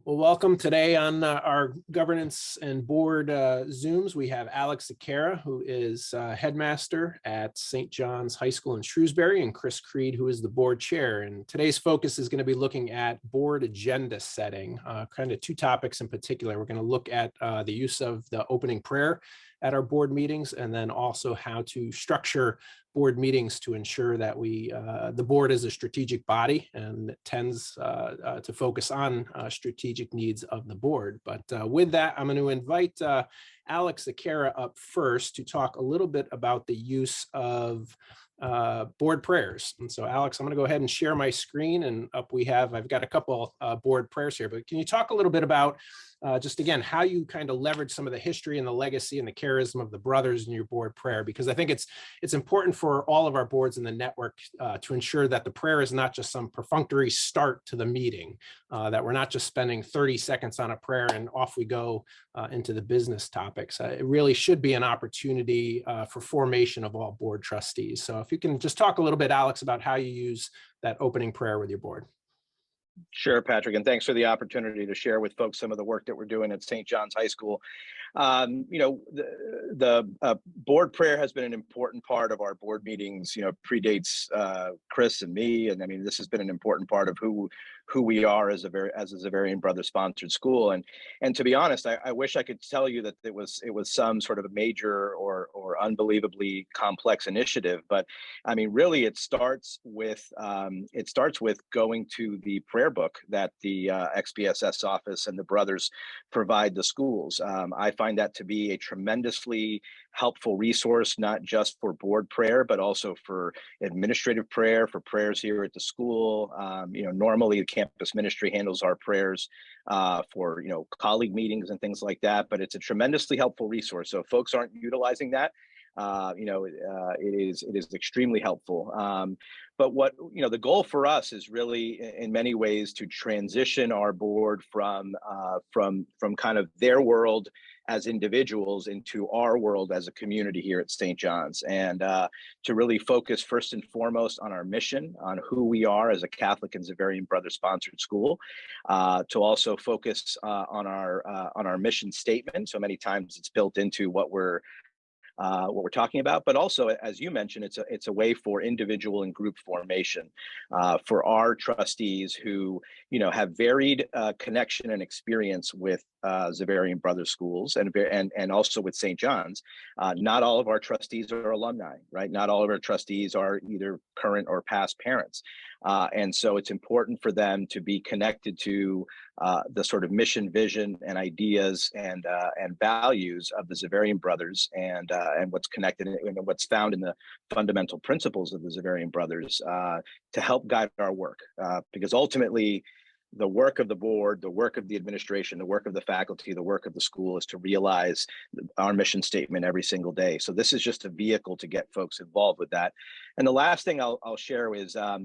Well, welcome today on our governance and board Zooms. We have Alex Akera, who is headmaster at St. John's High School in Shrewsbury, and Chris Creed, who is the board chair. And today's focus is going to be looking at board agenda setting, kind of two topics in particular. We're going to look at the use of the opening prayer at our board meetings, and then also how to structure board meetings to ensure that the board is a strategic body and tends to focus on strategic needs of the board. But with that, I'm going to invite Alex Akera up first to talk a little bit about the use of board prayers. And so, Alex, I'm going to go ahead and share my screen, and I've got a couple board prayers here, but can you talk a little bit about just again, how you kind of leverage some of the history and the legacy and the charism of the brothers in your board prayer? Because I think it's important for all of our boards in the network to ensure that the prayer is not just some perfunctory start to the meeting, that we're not just spending 30 seconds on a prayer and off we go into the business topics. It really should be an opportunity for formation of all board trustees. So if you can just talk a little bit, Alex, about how you use that opening prayer with your board. Sure, Patrick, and thanks for the opportunity to share with folks some of the work that we're doing at St. John's High School. The board prayer has been an important part of our board meetings. Predates Chris and me, and I mean this has been an important part of who we are as a Xaverian Brothers sponsored school. And to be honest, I wish I could tell you that it was some sort of a major or unbelievably complex initiative, but I mean really it starts with going to the prayer book that the XBSS office and the brothers provide the schools. I find that to be a tremendously helpful resource, not just for board prayer, but also for administrative prayer, for prayers here at the school. Normally the campus ministry handles our prayers for colleague meetings and things like that, but it's a tremendously helpful resource. So if folks aren't utilizing that, it is extremely helpful. But what the goal for us is really in many ways to transition our board from kind of their world as individuals into our world as a community here at St. John's, and to really focus first and foremost on our mission, on who we are as a Catholic and Xaverian Brothers sponsored school, to also focus on our mission statement. So many times it's built into what we're talking about, but also, as you mentioned, it's a way for individual and group formation for our trustees who have varied connection and experience with Xaverian Brothers schools and also with St. John's. Not all of our trustees are alumni, right? Not all of our trustees are either current or past parents. And so it's important for them to be connected to the sort of mission, vision, and ideas and values of the Xaverian Brothers and what's connected and what's found in the fundamental principles of the Xaverian Brothers to help guide our work. Because ultimately, the work of the board, the work of the administration, the work of the faculty, the work of the school is to realize our mission statement every single day. So this is just a vehicle to get folks involved with that. And the last thing I'll share is, I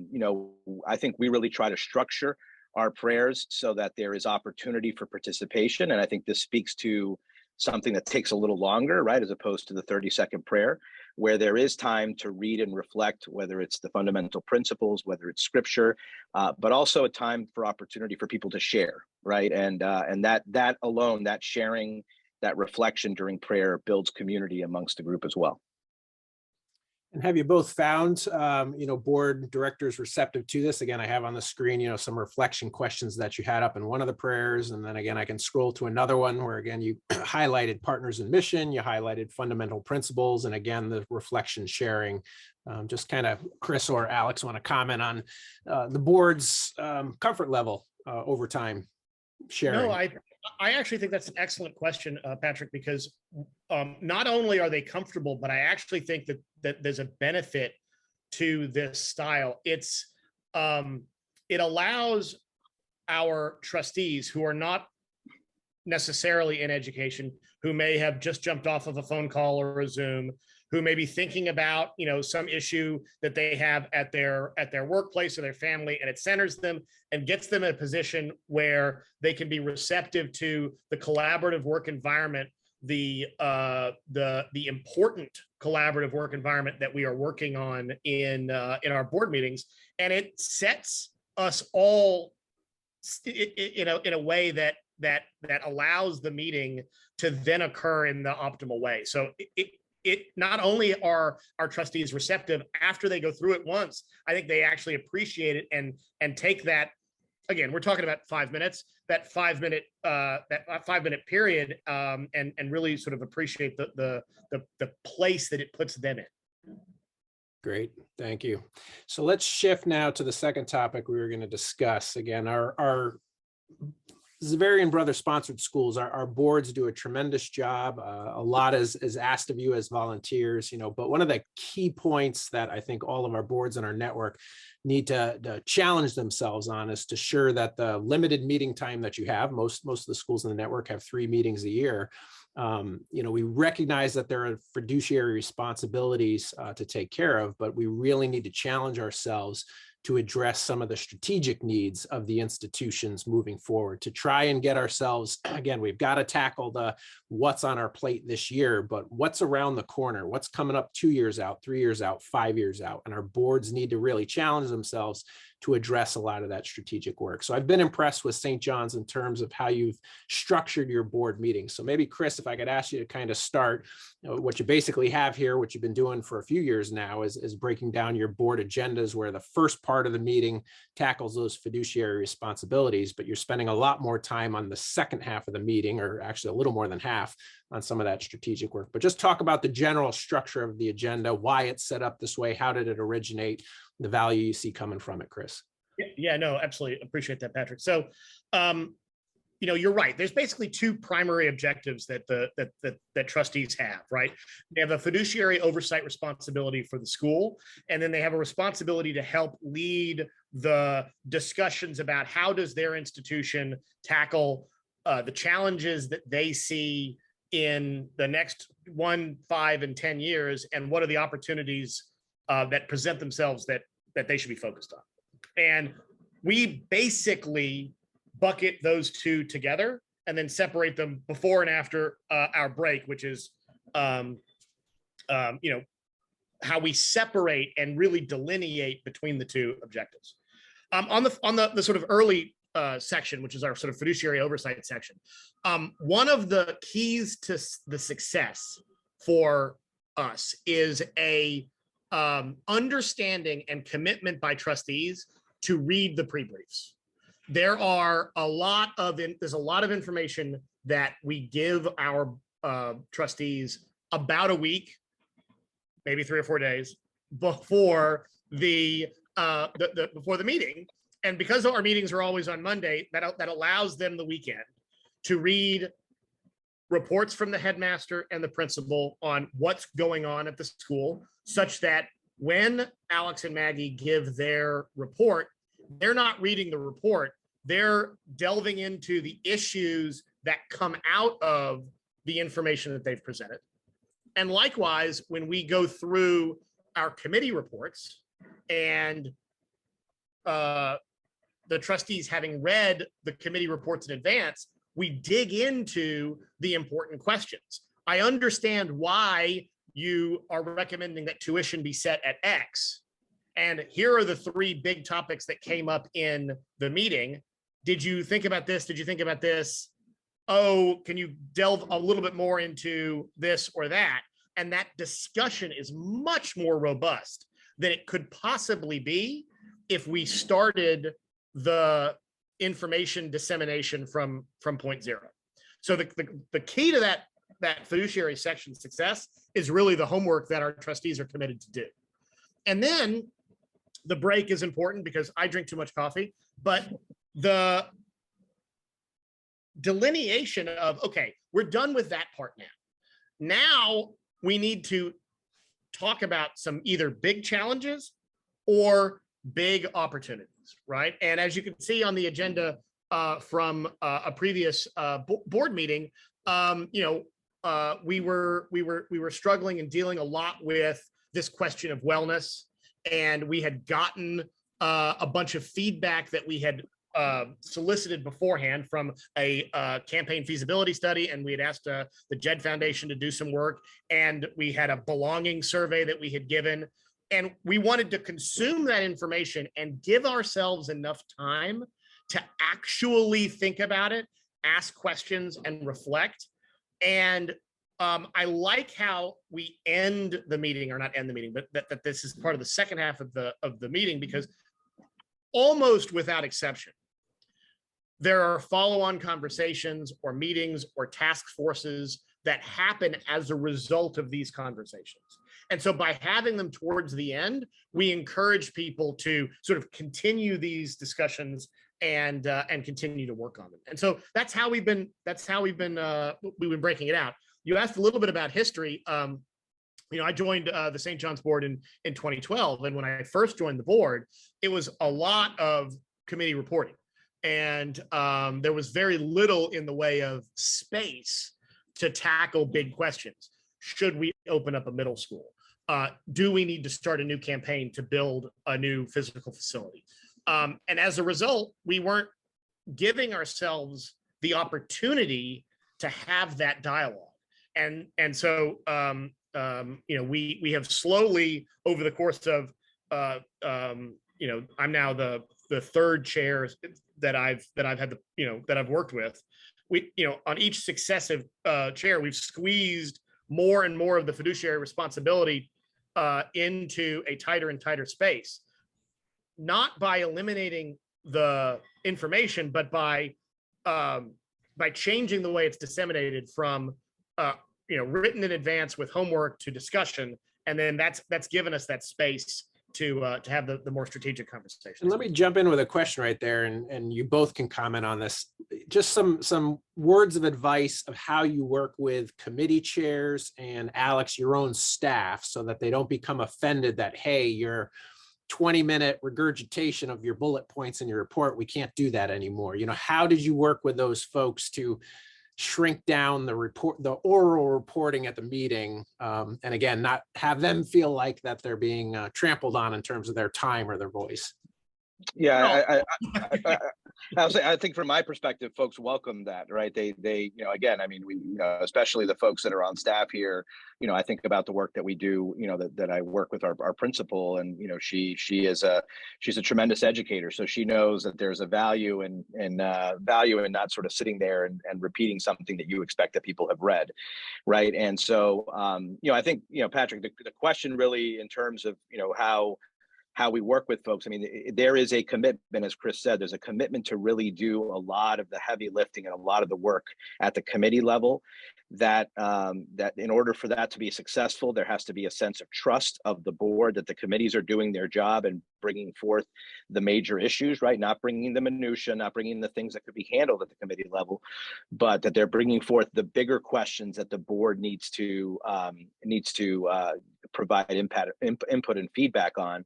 think we really try to structure our prayers so that there is opportunity for participation. And I think this speaks to something that takes a little longer, right, as opposed to the 30-second prayer, where there is time to read and reflect, whether it's the fundamental principles, whether it's scripture, but also a time for opportunity for people to share, right? And that alone, that sharing, that reflection during prayer builds community amongst the group as well. And have you both found, board directors receptive to this? Again, I have on the screen, some reflection questions that you had up in one of the prayers. And then again, I can scroll to another one where again, you highlighted partners in mission, you highlighted fundamental principles, and again, the reflection sharing. Just kind of Chris or Alex want to comment on the board's comfort level over time sharing? No, I actually think that's an excellent question, Patrick, because not only are they comfortable, but I actually think that there's a benefit to this style. It allows our trustees who are not necessarily in education, who may have just jumped off of a phone call or a Zoom, who may be thinking about, some issue that they have at their workplace or their family, and it centers them and gets them in a position where they can be receptive to the collaborative work environment, the important collaborative work environment that we are working on in our board meetings. And it sets us all in a way that allows the meeting to then occur in the optimal way. So it not only are our trustees receptive after they go through it once, I think they actually appreciate it and take that. Again, we're talking about 5 minutes, that 5 minute period, and really sort of appreciate the place that it puts them in. Great, thank you. So let's shift now to the second topic we were going to discuss. Again, our Zavarian Brothers sponsored schools, our boards do a tremendous job. A lot is asked of you as volunteers, but one of the key points that I think all of our boards in our network need to challenge themselves on is to ensure that the limited meeting time that you have, most of the schools in the network have 3 meetings a year. We recognize that there are fiduciary responsibilities to take care of, but we really need to challenge ourselves to address some of the strategic needs of the institutions moving forward, to try and get ourselves, again, we've got to tackle the what's on our plate this year, but what's around the corner, what's coming up 2 years out, 3 years out, 5 years out. And our boards need to really challenge themselves to address a lot of that strategic work. So I've been impressed with St. John's in terms of how you've structured your board meetings. So maybe Chris, if I could ask you to kind of start, what you basically have here, what you've been doing for a few years now is breaking down your board agendas, where the first part of the meeting tackles those fiduciary responsibilities, but you're spending a lot more time on the second half of the meeting, or actually a little more than half, on some of that strategic work. But just talk about the general structure of the agenda, why it's set up this way, how did it originate, the value you see coming from it, Chris. Yeah, no, absolutely appreciate that, Patrick. So, you're right. There's basically 2 primary objectives that trustees have, right? They have a fiduciary oversight responsibility for the school, and then they have a responsibility to help lead the discussions about how does their institution tackle the challenges that they see in the next 1, 5, and 10 years, and what are the opportunities that present themselves that they should be focused on. And we basically bucket those 2 together and then separate them before and after our break, which is, how we separate and really delineate between the 2 objectives. On the sort of early section, which is our sort of fiduciary oversight section, one of the keys to the success for us is a understanding and commitment by trustees to read the pre-briefs. There's a lot of information that we give our trustees about a week, maybe 3 or 4 days before the meeting. And because our meetings are always on Monday, that allows them the weekend to read reports from the headmaster and the principal on what's going on at the school, such that when Alex and Maggie give their report, they're not reading the report, they're delving into the issues that come out of the information that they've presented. And likewise, when we go through our committee reports and the trustees having read the committee reports in advance, we dig into the important questions. I understand why you are recommending that tuition be set at X. And here are the 3 big topics that came up in the meeting. Did you think about this? Did you think about this? Oh, can you delve a little bit more into this or that? And that discussion is much more robust than it could possibly be if we started the information dissemination from point 0. So the key to that fiduciary section success is really the homework that our trustees are committed to do. And then the break is important because I drink too much coffee, but the delineation of, okay, we're done with that part now. Now we need to talk about some either big challenges or big opportunities, right? And as you can see on the agenda from a previous board meeting, we were struggling and dealing a lot with this question of wellness, and we had gotten a bunch of feedback that we had solicited beforehand from a campaign feasibility study, and we had asked the Jed Foundation to do some work, and we had a belonging survey that we had given, and we wanted to consume that information and give ourselves enough time to actually think about it, ask questions, and reflect. And I like how we end the meeting, or not end the meeting, but that this is part of the second half of the meeting, because almost without exception, there are follow-on conversations or meetings or task forces that happen as a result of these conversations. And so by having them towards the end, we encourage people to sort of continue these discussions and continue to work on them. And so that's how we've been breaking it out. You asked a little bit about history. I joined the St. John's board in 2012. And when I first joined the board, it was a lot of committee reporting. And there was very little in the way of space to tackle big questions. Should we open up a middle school? Do we need to start a new campaign to build a new physical facility? And as a result, we weren't giving ourselves the opportunity to have that dialogue. And so we have slowly, over the course of I'm now the third chair that I've had that I've worked with. We on each successive chair, we've squeezed more and more of the fiduciary responsibility into a tighter and tighter space, not by eliminating the information, but by changing the way it's disseminated from written in advance with homework to discussion, and then that's given us that space to have the more strategic conversations. And let me jump in with a question right there, and you both can comment on this. Just some words of advice of how you work with committee chairs and, Alex, your own staff, so that they don't become offended that, hey, your 20-minute regurgitation of your bullet points in your report, we can't do that anymore. How did you work with those folks to shrink down the oral reporting at the meeting, and again, not have them feel like that they're being trampled on in terms of their time or their voice? Yeah, I think from my perspective, folks welcome that, right? They again, I mean, we, especially the folks that are on staff here, I think about the work that we do, that I work with our principal, and, she's a tremendous educator. So she knows that there's a value in not sort of sitting there and repeating something that you expect that people have read. Right. And so, I think, Patrick, the question really in terms of, how we work with folks. I mean, there is a commitment, as Chris said, there's a commitment to really do a lot of the heavy lifting and a lot of the work at the committee level. That in order for that to be successful, there has to be a sense of trust of the board that the committees are doing their job and bringing forth the major issues, right? Not bringing the minutia, not bringing the things that could be handled at the committee level, but that they're bringing forth the bigger questions that the board needs to provide input and feedback on.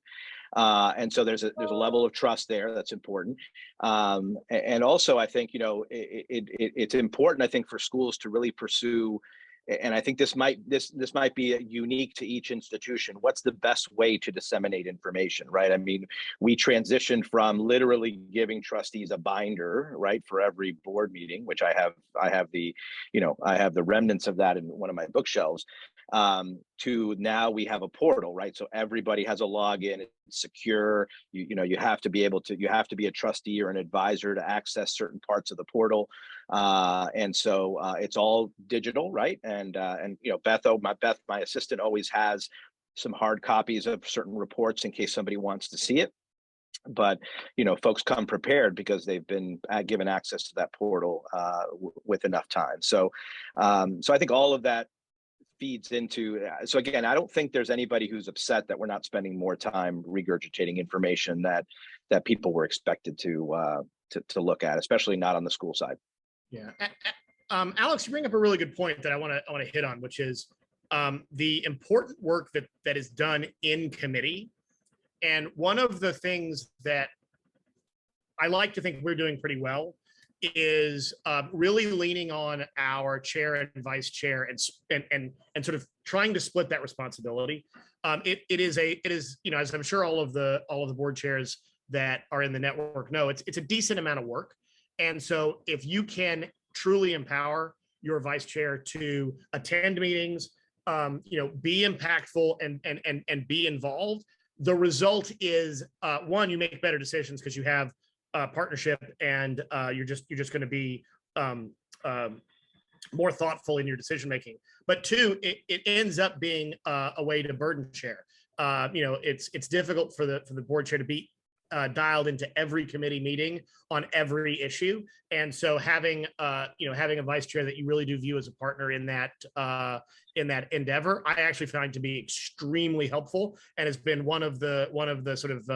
And so there's a level of trust there that's important. And also, I think, it's important, I think, for schools to really pursue, and I think this might be unique to each institution. What's the best way to disseminate information, right? I mean, we transitioned from literally giving trustees a binder, right, for every board meeting, which I have the remnants of that in one of my bookshelves, to now we have a portal, right? So everybody has a login, it's secure. You have to be a trustee or an advisor to access certain parts of the portal. And so it's all digital, right? And Beth, my assistant, always has some hard copies of certain reports in case somebody wants to see it. But folks come prepared because they've been given access to that portal with enough time. So I think all of that feeds into. So again, I don't think there's anybody who's upset that we're not spending more time regurgitating information that people were expected to look at, especially not on the school side. Yeah, Alex, you bring up a really good point that I want to hit on, which is the important work that is done in committee. And one of the things that I like to think we're doing pretty well is really leaning on our chair and vice chair and sort of trying to split that responsibility. It is, as I'm sure all of the board chairs that are in the network know, it's a decent amount of work. And so if you can truly empower your vice chair to attend meetings, be impactful and be involved, the result is one, you make better decisions because you have partnership, and you're just going to be more thoughtful in your decision making. But two, it ends up being a way to burden share. It's difficult for the board chair to be dialed into every committee meeting on every issue, and so having having a vice chair that you really do view as a partner in that endeavor, I actually find to be extremely helpful, and has been one of the sort of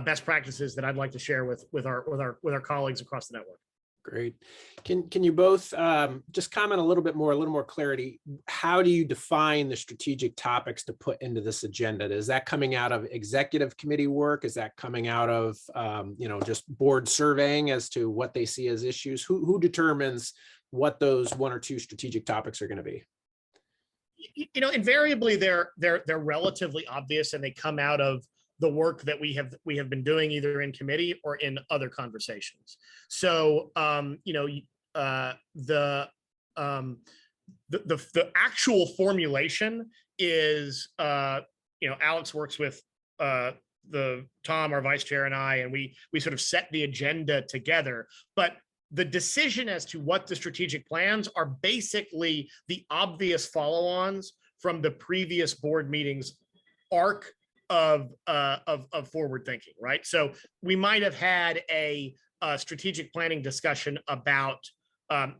best practices that I'd like to share with our colleagues across the network. Great. Can you both just comment a little more clarity? How do you define the strategic topics to put into this agenda? Is that coming out of executive committee work? Is that coming out of just board surveying as to what they see as issues? Who determines what those one or two strategic topics are going to be? Invariably they're relatively obvious, and they come out of the work that we have been doing either in committee or in other conversations. So the actual formulation is Alex works with the Tom, our vice chair, and I, and we sort of set the agenda together. But the decision as to what the strategic plans are basically the obvious follow-ons from the previous board meetings arc of forward thinking, right? So we might have had a strategic planning discussion about,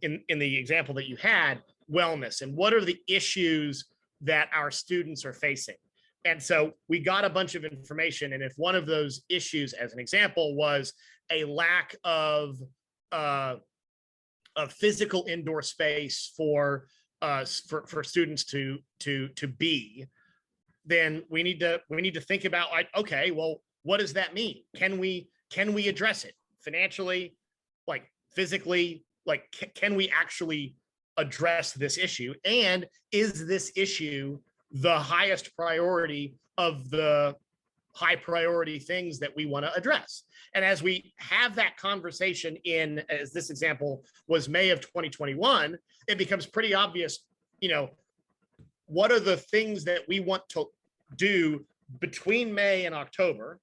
in the example that you had, wellness and what are the issues that our students are facing. And so we got a bunch of information, and if one of those issues, as an example, was a lack of physical indoor space for students to be, then we need to think about, like, okay, well, what does that mean? Can we address it financially, like physically, like can we actually address this issue? And is this issue the highest priority of the high priority things that we want to address? And as we have that conversation as this example was May of 2021, it becomes pretty obvious, what are the things that we want to do between May and October,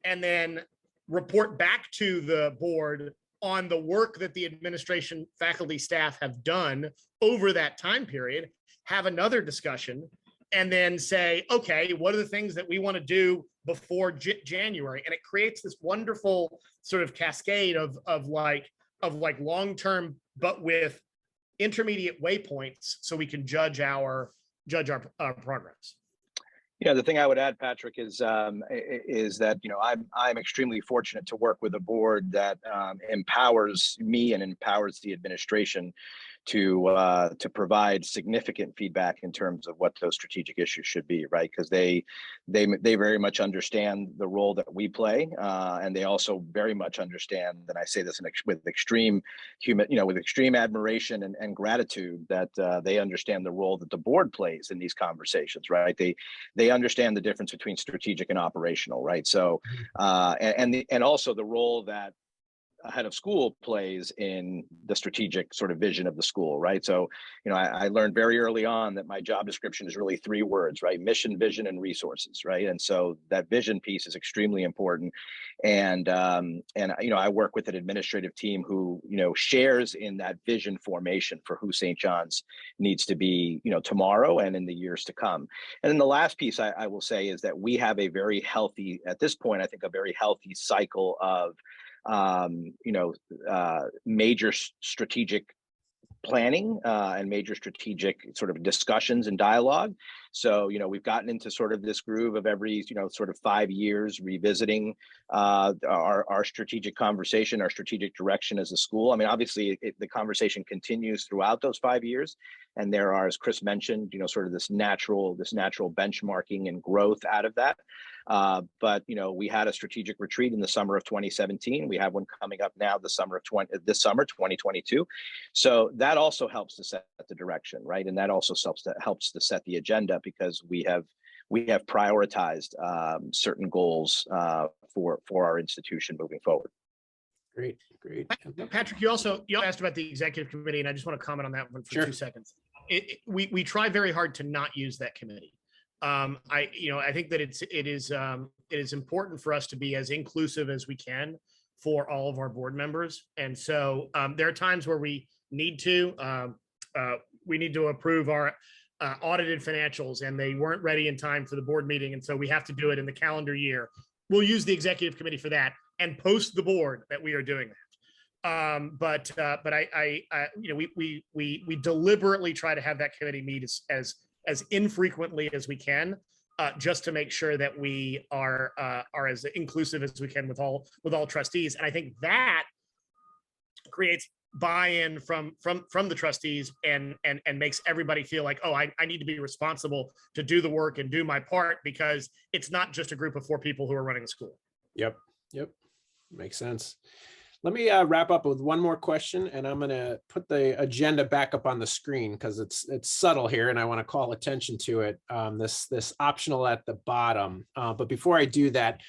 and then report back to the board on the work that the administration, faculty, staff have done over that time period, have another discussion, and then say, okay, what are the things that we want to do before January? And it creates this wonderful sort of cascade of long-term, but with intermediate waypoints, so we can judge our progress. Yeah, the thing I would add, Patrick, is that I'm extremely fortunate to work with a board that empowers me and empowers the administration to provide significant feedback in terms of what those strategic issues should be, right? Because they very much understand the role that we play, and they also very much understand, and I say this with extreme admiration and gratitude, that they understand the role that the board plays in these conversations, right? They understand the difference between strategic and operational, right? So and also the role that a head of school plays in the strategic sort of vision of the school, right? So, I learned very early on that my job description is really 3 words, right? Mission, vision, and resources, right? And so that vision piece is extremely important. And I work with an administrative team who, shares in that vision formation for who St. John's needs to be, tomorrow and in the years to come. And then the last piece I will say is that we have a very healthy, at this point, I think a very healthy cycle of major strategic planning and major strategic sort of discussions and dialogue. So, we've gotten into sort of this groove of every, sort of 5 years revisiting our strategic conversation, our strategic direction as a school. I mean, obviously the conversation continues throughout those 5 years. And there are, as Chris mentioned, sort of this natural benchmarking and growth out of that. But we had a strategic retreat in the summer of 2017. We have one coming up now this summer 2022. So that also helps to set the direction, right? And that also helps to set the agenda, because we have prioritized certain goals for our institution moving forward. Great. Patrick, you also asked about the executive committee, and I just want to comment on that one for Sure. 2 seconds. We try very hard to not use that committee. I think that it is important for us to be as inclusive as we can for all of our board members. And so there are times where we need to approve our audited financials, and they weren't ready in time for the board meeting. And so we have to do it in the calendar year. We'll use the executive committee for that and post the board that we are doing that. But we deliberately try to have that committee meet as infrequently as we can, just to make sure that we are as inclusive as we can with all trustees. And I think that creates buy-in from the trustees and makes everybody feel like, oh, I need to be responsible to do the work and do my part, because it's not just a group of 4 people who are running the school. Yep. Makes sense. Let me wrap up with one more question, and I'm going to put the agenda back up on the screen because it's subtle here, and I want to call attention to it. This optional at the bottom. But before I do that,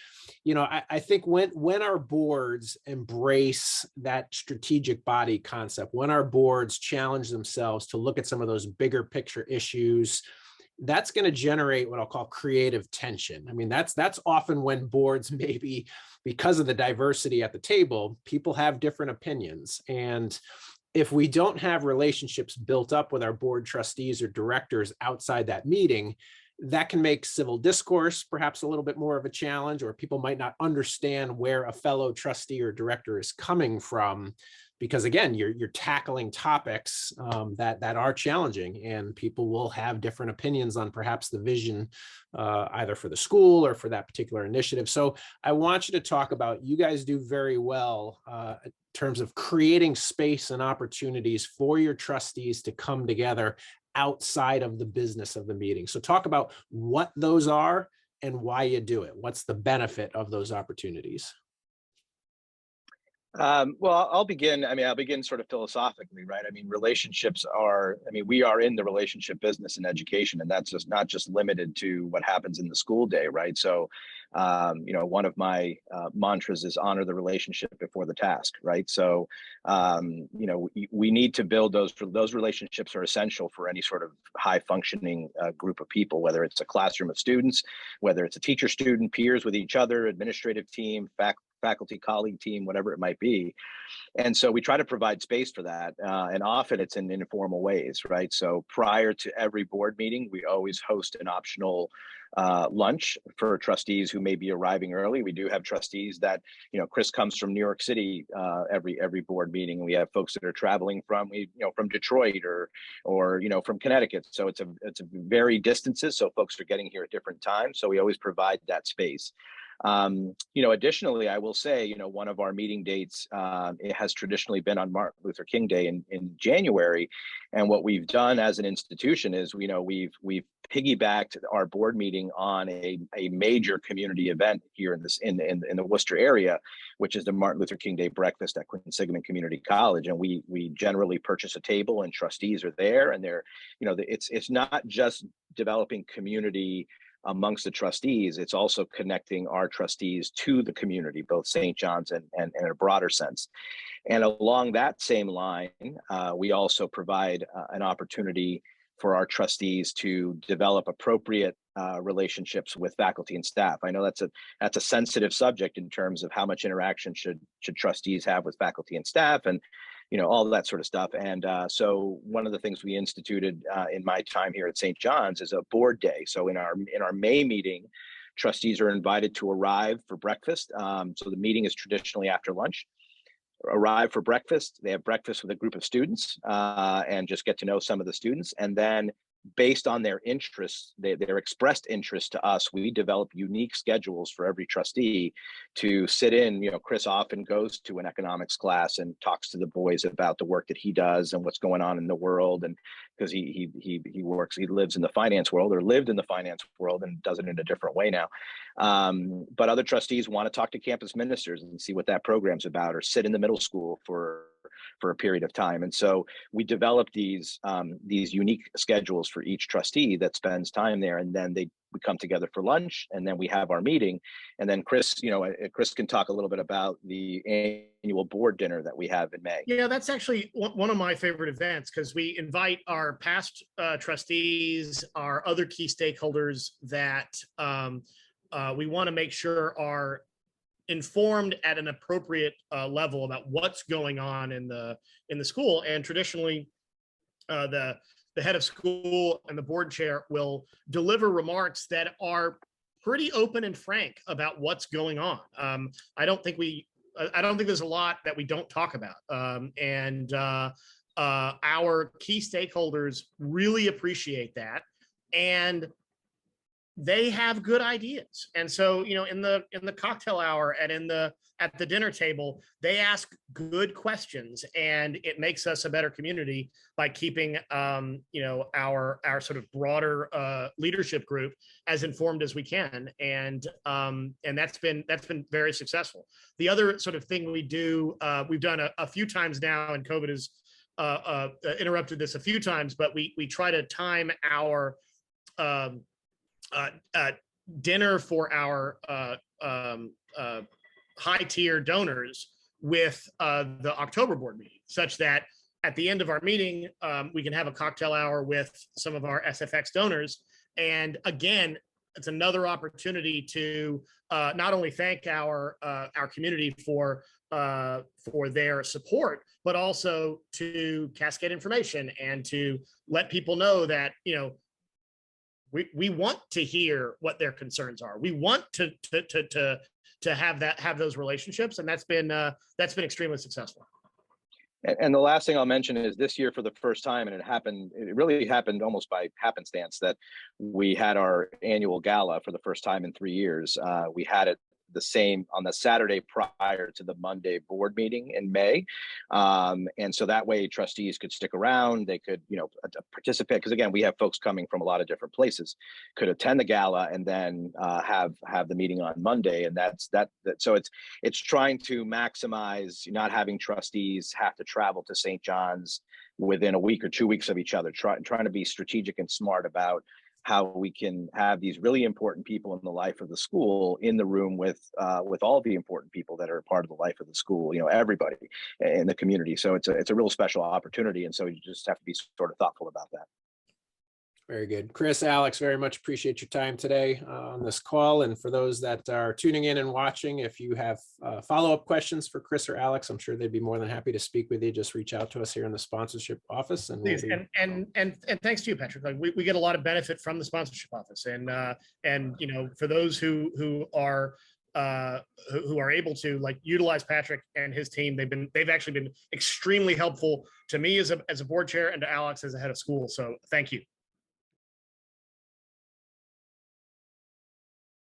I think when our boards embrace that strategic body concept, when our boards challenge themselves to look at some of those bigger picture issues, that's going to generate what I'll call creative tension. I mean, that's often when boards, maybe because of the diversity at the table, people have different opinions. And if we don't have relationships built up with our board trustees or directors outside that meeting, that can make civil discourse perhaps a little bit more of a challenge, or people might not understand where a fellow trustee or director is coming from. Because again, you're tackling topics that are challenging, and people will have different opinions on perhaps the vision, either for the school or for that particular initiative. So I want you to talk about, you guys do very well in terms of creating space and opportunities for your trustees to come together outside of the business of the meeting. So talk about what those are and why you do it. What's the benefit of those opportunities? Well, I'll begin sort of philosophically, right? I mean, we are in the relationship business in education, and that's just not just limited to what happens in the school day, right? So, one of my mantras is honor the relationship before the task, right? So, we need to build those relationships are essential for any sort of high functioning group of people, whether it's a classroom of students, whether it's a teacher, student, peers with each other, administrative team, faculty, colleague team, whatever it might be. And so we try to provide space for that. And often it's in informal ways, right? So prior to every board meeting, we always host an optional lunch for trustees who may be arriving early. We do have trustees that, Chris comes from New York City every board meeting. We have folks that are traveling from Detroit or from Connecticut. So it's a very distances. So folks are getting here at different times. So we always provide that space. Additionally, I will say, one of our meeting dates, it has traditionally been on Martin Luther King Day in January. And what we've done as an institution is, we've piggybacked our board meeting on a major community event here in the Worcester area, which is the Martin Luther King Day breakfast at Quinsigamond Community College. And we generally purchase a table, and trustees are there, and it's not just developing community amongst the trustees, it's also connecting our trustees to the community, both St. John's and in a broader sense. And along that same line, we also provide an opportunity for our trustees to develop appropriate relationships with faculty and staff. I know that's a sensitive subject in terms of how much interaction should trustees have with faculty and staff, and all that sort of stuff. And so one of the things we instituted in my time here at St. John's is a board day. So in our May meeting, trustees are invited to arrive for breakfast. So the meeting is traditionally after lunch. Arrive for breakfast. They have breakfast with a group of students and just get to know some of the students. And then based on their interests, their expressed interest to us, we develop unique schedules for every trustee to sit in. Chris often goes to an economics class and talks to the boys about the work that he does and what's going on in the world. And because he lives in the finance world, or lived in the finance world, and does it in a different way now. But other trustees want to talk to campus ministers and see what that program's about, or sit in the middle school for a period of time. And so we develop these unique schedules for each trustee that spends time there, and then we come together for lunch, and then we have our meeting. And then Chris can talk a little bit about the annual board dinner that we have in May. Yeah, that's actually one of my favorite events, because we invite our past trustees, our other key stakeholders that we want to make sure are informed at an appropriate level about what's going on in the school. And traditionally, the head of school and the board chair will deliver remarks that are pretty open and frank about what's going on. I don't think there's a lot that we don't talk about. And our key stakeholders really appreciate that. And they have good ideas. And so, you know, in the cocktail hour and at the dinner table, they ask good questions, and it makes us a better community by keeping, you know, our sort of broader leadership group as informed as we can. And that's been very successful. The other sort of thing we do, we've done a few times now, and COVID has interrupted this a few times, but we try to time our dinner for our high tier donors with the October board meeting, such that at the end of our meeting, we can have a cocktail hour with some of our SFX donors. And again, it's another opportunity to not only thank our community for their support, but also to cascade information and to let people know that, you know, we want to hear what their concerns are. We want to have those relationships, and that's been extremely successful. And the last thing I'll mention is this year, for the first time, and it really happened almost by happenstance, that we had our annual gala for the first time in 3 years. We had it the same on the Saturday prior to the Monday board meeting in May. And so that way trustees could stick around, they could, you know, participate, because again, we have folks coming from a lot of different places, could attend the gala and then have the meeting on Monday. And that's so it's trying to maximize not having trustees have to travel to St. John's within a week or 2 weeks of each other, trying to be strategic and smart about how we can have these really important people in the life of the school in the room with all the important people that are part of the life of the school, you know, everybody in the community. So it's a real special opportunity. And so you just have to be sort of thoughtful about that. Very good. Chris, Alex, very much appreciate your time today on this call. And for those that are tuning in and watching, if you have follow-up questions for Chris or Alex, I'm sure they'd be more than happy to speak with you. Just reach out to us here in the sponsorship office. And please, and thanks to you, Patrick. Like we get a lot of benefit from the sponsorship office, and you know, for those who are able to like utilize Patrick and his team, they've actually been extremely helpful to me as a board chair and to Alex as a head of school. So thank you.